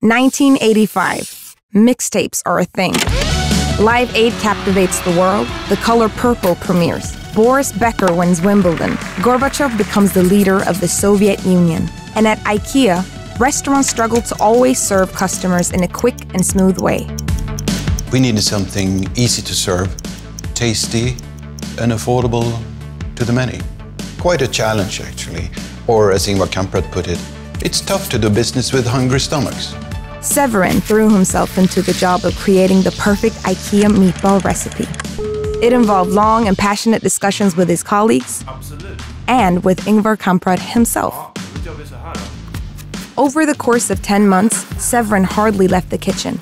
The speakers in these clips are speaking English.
1985. Mixtapes are a thing. Live Aid captivates the world. The color purple premieres. Boris Becker wins Wimbledon. Gorbachev becomes the leader of the Soviet Union. And at IKEA, restaurants struggle to always serve customers in a quick and smooth way. We needed something easy to serve, tasty, and affordable to the many. Quite a challenge, actually. Or as Ingvar Kamprad put it, it's tough to do business with hungry stomachs. Severin threw himself into the job of creating the perfect IKEA meatball recipe. It involved long and passionate discussions with his colleagues and with Ingvar Kamprad himself. Over the course of 10 months, Severin hardly left the kitchen.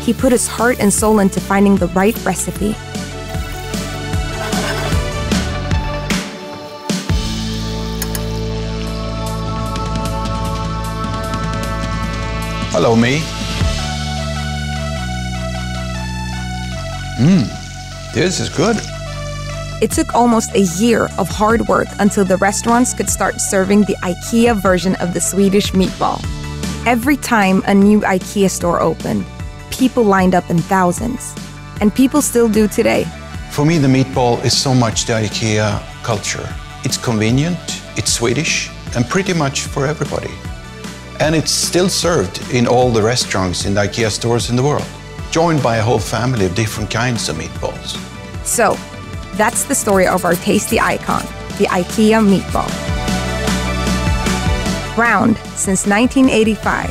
He put his heart and soul into finding the right recipe. Hello, me. This is good. It took almost a year of hard work until the restaurants could start serving the IKEA version of the Swedish meatball. Every time a new IKEA store opened, people lined up in thousands. And people still do today. For me, the meatball is so much the IKEA culture. It's convenient, it's Swedish, and pretty much for everybody. And it's still served in all the restaurants in the IKEA stores in the world, joined by a whole family of different kinds of meatballs. So, that's the story of our tasty icon, the IKEA meatball. Around since 1985,